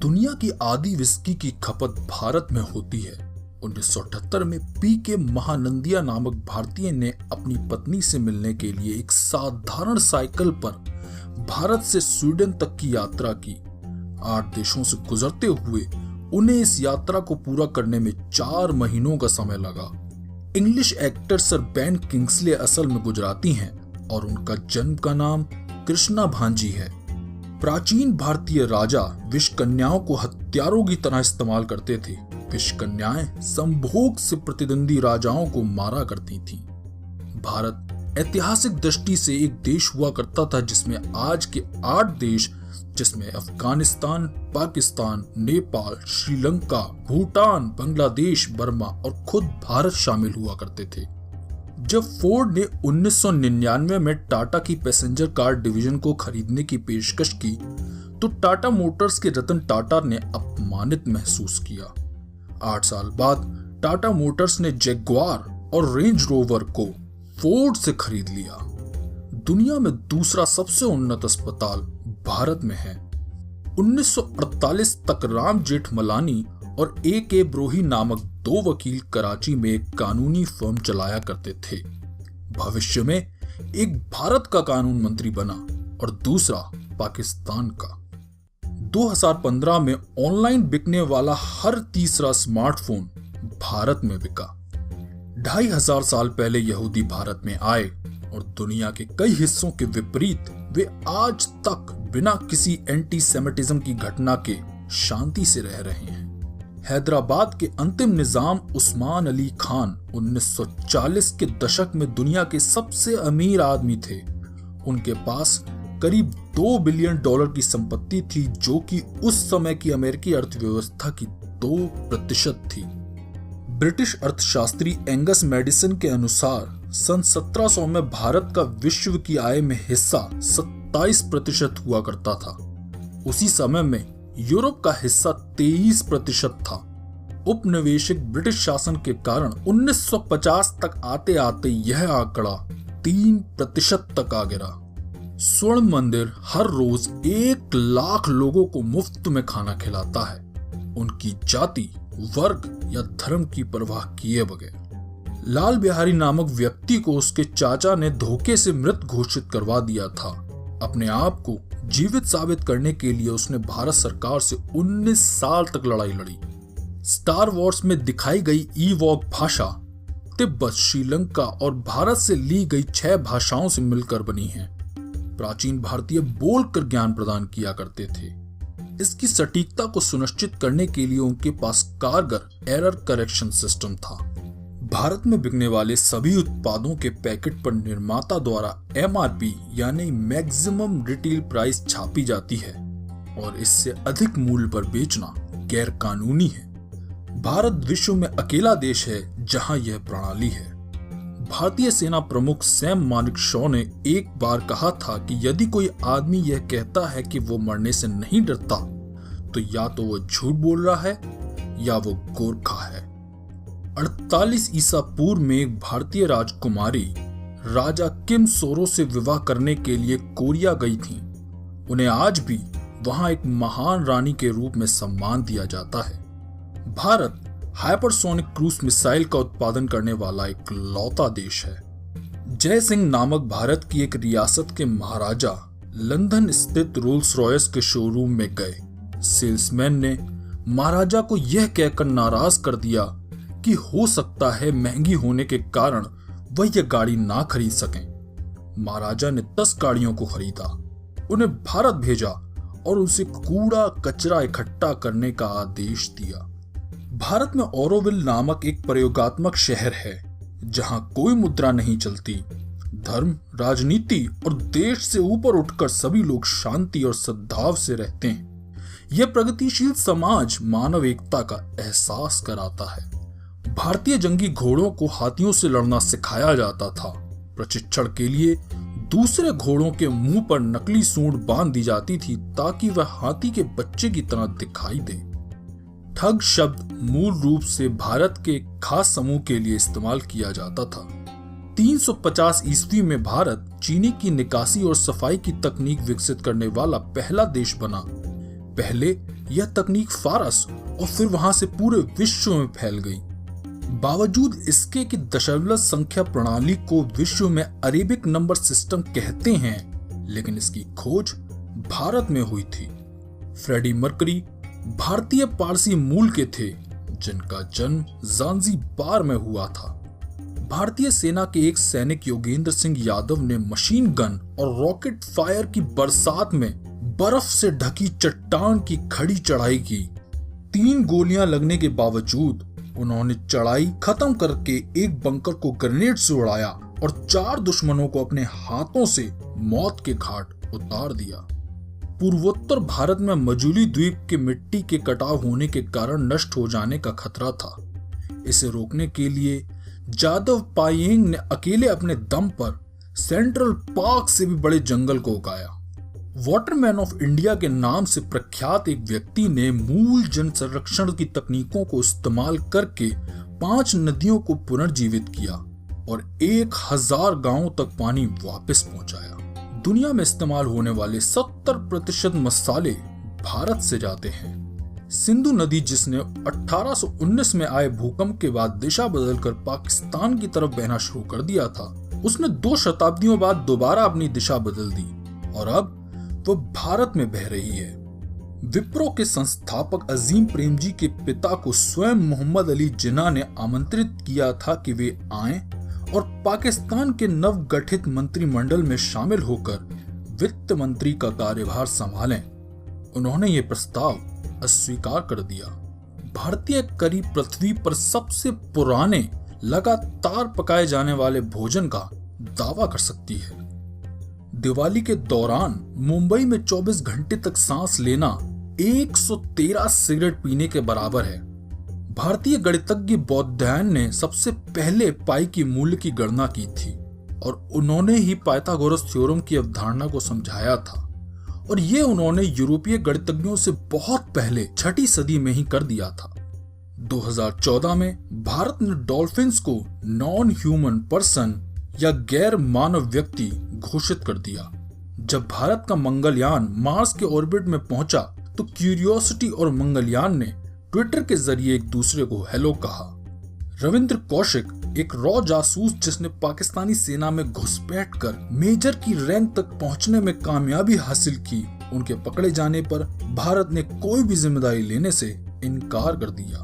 दुनिया की आधी विस्की की खपत भारत में होती है। 1978 में पी के महानंदिया नामक भारतीय ने अपनी पत्नी से मिलने के लिए एक साधारण साइकिल पर भारत से स्वीडन तक की यात्रा की। 8 देशों से गुजरते हुए उन्हें इस यात्रा को पूरा करने में 4 महीनों का समय लगा। English actor sir Ben Kingsley असल में गुजराती हैं और उनका जन्म का नाम कृष्णा भांजी है। प्राचीन भारतीय राजा विष कन्याओं को हथियारों की तरह इस्तेमाल करते थे। विष कन्याएं संभोग से प्रतिद्वंदी राजाओं को मारा करती थीं। भारत ऐतिहासिक दृष्टि से एक देश हुआ करता था जिसमें आज के 8 देश, जिसमें अफगानिस्तान, पाकिस्तान, नेपाल, श्रीलंका, भूटान, बांग्लादेश, बर्मा और खुद भारत शामिल हुआ करते थे। जब फोर्ड ने 1999 में टाटा की पैसेंजर कार डिवीजन को खरीदने की पेशकश की तो टाटा मोटर्स के रतन टाटा ने अपमानित महसूस किया। 8 साल बाद टाटा मोटर्स ने जैगुआर और रेंज रोवर को फोर्ड से खरीद लिया। दुनिया में दूसरा सबसे उन्नत अस्पताल भारत में है। 1948 तक राम जेठमलानी और A.K. ब्रोही नामक 2 वकील कराची में एक कानूनी फर्म चलाया करते थे। भविष्य में एक भारत का कानून मंत्री बना और दूसरा पाकिस्तान का। 2015 में ऑनलाइन बिकने वाला हर तीसरा स्मार्टफोन भारत में बिका। 2500 साल पहले यहूदी भारत में आए और दुनिया के कई हिस्सों के विपरीत वे आज तक बिना किसी एंटीसेमिटिज्म की घटना के शांति से रह रहे हैं। हैदराबाद के अंतिम निजाम उस्मान अली खान 1940 के दशक में दुनिया के सबसे अमीर आदमी थे। उनके पास करीब $2 बिलियन की संपत्ति थी, जो कि उस समय की अमेरिकी अर्थव्यवस्था की 2% थी। ब्रिटिश अर्थशास्त्री एंगस मैडिसन के अनुसार सन 1700 में भारत का विश्व की आय में हिस्सा 27% हुआ करता था। उसी समय में यूरोप का हिस्सा 23% था। उपनिवेशिक ब्रिटिश शासन के कारण 1950 तक आते आते यह आंकड़ा 3% तक आ गिरा। स्वर्ण मंदिर हर रोज 1 लाख लोगों को मुफ्त में खाना खिलाता है, उनकी जाति, वर्ग या धर्म की परवाह किए बगैर। लाल बिहारी नामक व्यक्ति को उसके चाचा ने धोखे से मृत घोषित करवा दिया था। अपने आप को जीवित साबित करने के लिए उसने भारत सरकार से 19 साल तक लड़ाई लड़ी। स्टार वॉर्स में दिखाई गई ईवॉक भाषा तिब्बत, श्रीलंका और भारत से ली गई 6 भाषाओं से मिलकर बनी है। प्राचीन भारतीय बोलकर ज्ञान प्रदान किया करते थे। इसकी सटीकता को सुनिश्चित करने के लिए उनके पास कारगर एरर करेक्शन सिस्टम था। भारत में बिकने वाले सभी उत्पादों के पैकेट पर निर्माता द्वारा MRP यानी मैक्सिमम रिटेल प्राइस छापी जाती है और इससे अधिक मूल्य पर बेचना गैर कानूनी है। भारत विश्व में अकेला देश है जहां यह प्रणाली है। भारतीय सेना प्रमुख सैम मानेकशॉ ने एक बार कहा था कि यदि कोई आदमी यह कहता है कि वो मरने से नहीं डरता तो या तो वो झूठ बोल रहा है या वो गोरखा है। 48 ईसा पूर्व में एक भारतीय राजकुमारी राजा किम सोरो से विवाह करने के लिए कोरिया गई थी। उन्हें आज भी वहां एक महान रानी के रूप में सम्मान दिया जाता है। भारत हाइपरसोनिक क्रूज मिसाइल का उत्पादन करने वाला एक लौता देश है। जय सिंह नामक भारत की एक रियासत के महाराजा लंदन स्थित रोल्स रॉयस के शोरूम में गए। सेल्समैन ने महाराजा को यह कहकर नाराज कर दिया कि हो सकता है महंगी होने के कारण वह यह गाड़ी ना खरीद सकें। महाराजा ने 10 गाड़ियों को खरीदा, उन्हें भारत भेजा और उनसे कूड़ा कचरा इकट्ठा करने का आदेश दिया। भारत में ओरोविल नामक एक प्रयोगात्मक शहर है जहां कोई मुद्रा नहीं चलती। धर्म, राजनीति और देश से ऊपर उठकर सभी लोग शांति और सद्भाव से रहते हैं। यह प्रगतिशील समाज मानव एकता का एहसास कराता है। भारतीय जंगी घोड़ों को हाथियों से लड़ना सिखाया जाता था। प्रशिक्षण के लिए दूसरे घोड़ों के मुंह पर नकली सूंड बांध दी जाती थी ताकि वह हाथी के बच्चे की तरह दिखाई दे। ठग शब्द मूल रूप से भारत के खास समूह के लिए इस्तेमाल किया जाता था। 350 ईस्वी में भारत चीनी की निकासी और सफाई की तकनीक विकसित करने वाला पहला देश बना। पहले यह तकनीक फारस और फिर वहां से पूरे विश्व में फैल गई। बावजूद इसके कि दशमलव संख्या प्रणाली को विश्व में अरेबिक नंबर सिस्टम कहते हैं, लेकिन इसकी खोज भारत में हुई थी। फ्रेडी मर्करी भारतीय पारसी मूल के थे, जिनका जन्म ज़ांज़ीबार में हुआ था। भारतीय सेना के एक सैनिक योगेंद्र सिंह यादव ने मशीन गन और रॉकेट फायर की बरसात में बर्फ से ढकी चट्टान की खड़ी चढ़ाई की। 3 गोलियां लगने के बावजूद उन्होंने चढ़ाई खत्म करके एक बंकर को ग्रेनेड से उड़ाया और 4 दुश्मनों को अपने हाथों से मौत के घाट उतार दिया। पूर्वोत्तर भारत में मजूली द्वीप के मिट्टी के कटाव होने के कारण नष्ट हो जाने का खतरा था। इसे रोकने के लिए जादव पायेंग ने अकेले अपने दम पर सेंट्रल पार्क से भी बड़े जंगल को उगाया। वाटरमैन ऑफ इंडिया के नाम से प्रख्यात एक व्यक्ति ने मूल जन संरक्षण की तकनीकों को इस्तेमाल करके 5 नदियों को पुनर्जीवित किया और 1000 गांवों तक पानी वापस पहुंचाया। दुनिया में इस्तेमाल होने वाले 70% मसाले भारत से जाते हैं। सिंधु नदी, जिसने 1819 में आए भूकंप के बाद दिशा बदलकर पाकिस्तान की तरफ बहना शुरू कर दिया था, उसने 2 शताब्दियों बाद दोबारा अपनी दिशा बदल दी और अब वो भारत में बह रही है। विप्रो के संस्थापक अजीम प्रेमजी के पिता को स्वयं मोहम्मद अली जिन्ना ने आमंत्रित किया था कि वे आएं और पाकिस्तान के नवगठित मंत्रिमंडल में शामिल होकर वित्त मंत्री का कार्यभार संभालें। उन्होंने ये प्रस्ताव अस्वीकार कर दिया। भारतीय करी पृथ्वी पर सबसे पुराने लगातार पकाए जाने वाले भोजन का दावा कर सकती है। दिवाली के दौरान मुंबई में 24 घंटे तक सांस लेना 113 सिगरेट पीने के बराबर है। भारतीय गणितज्ञ बौद्धायन ने सबसे पहले पाई की मूल्य की गणना की थी और उन्होंने ही पाइथागोरस थ्योरम की अवधारणा को समझाया था, और ये उन्होंने यूरोपीय गणितज्ञों से बहुत पहले 6ठी सदी में ही कर दिया था। 2014 में भारत ने डॉल्फिन्स को नॉन ह्यूमन पर्सन या गैर मानव व्यक्ति घोषित कर दिया। जब भारत का मंगलयान मार्स के ऑर्बिट में पहुंचा तो क्यूरियोसिटी और मंगलयान ने ट्विटर के जरिए एक दूसरे को हेलो कहा। रविंद्र कौशिक, एक रॉ जासूस जिसने पाकिस्तानी सेना में घुसपैठ कर मेजर की रैंक तक पहुंचने में कामयाबी हासिल की, उनके पकड़े जाने पर भारत ने कोई भी जिम्मेदारी लेने से इनकार कर दिया।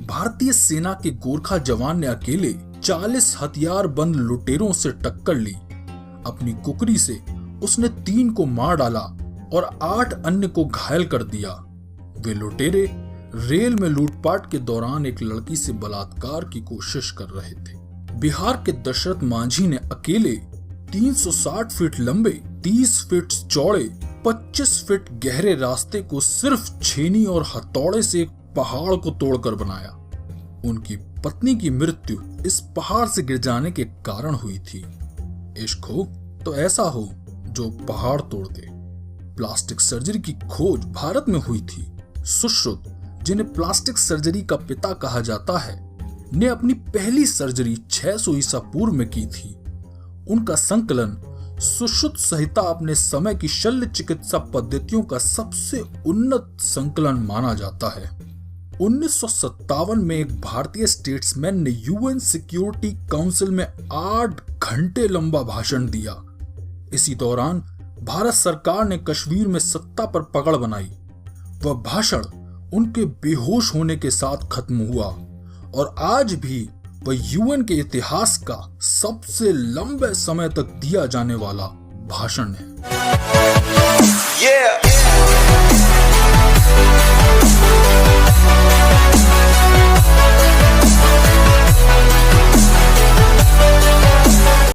भारतीय सेना के गोरखा जवान ने अकेले 40 हथियारबंद लुटेरों से टक्कर ली। अपनी कुकरी से उसने 3 को मार डाला और 8 अन्य को घायल कर दिया। वे लुटेरे रेल में लूटपाट के दौरान एक लड़की से बलात्कार की कोशिश कर रहे थे। बिहार के दशरथ मांझी ने अकेले 360 फीट लंबे, 30 फीट चौड़े, 25 फीट गहरे रास्ते को सिर्फ छेनी और हथौड़े से एक पहाड़ को तोड़कर बनाया। उनकी पत्नी की मृत्यु इस पहाड़ से गिर जाने के कारण हुई थी। इश्क हो तो ऐसा हो जो पहाड़ तोड़ दे। प्लास्टिक सर्जरी की खोज भारत में हुई थी। सुश्रुत, जिन्हें प्लास्टिक सर्जरी का पिता कहा जाता है, ने अपनी पहली सर्जरी 600 ईसा पूर्व में की थी। उनका संकलन सुश्रुत संहिता अपने समय की शल्य चिकित्सा पद्धतियों का सबसे उन्नत संकलन माना जाता है। 1957 में एक भारतीय स्टेट्समैन ने यूएन सिक्योरिटी काउंसिल में 8 घंटे लंबा भाषण दिया। इसी दौरान भारत सरकार ने कश्मीर में सत्ता पर पकड़ बनाई। वह भाषण उनके बेहोश होने के साथ खत्म हुआ और आज भी वह यूएन के इतिहास का सबसे लंबे समय तक दिया जाने वाला भाषण है।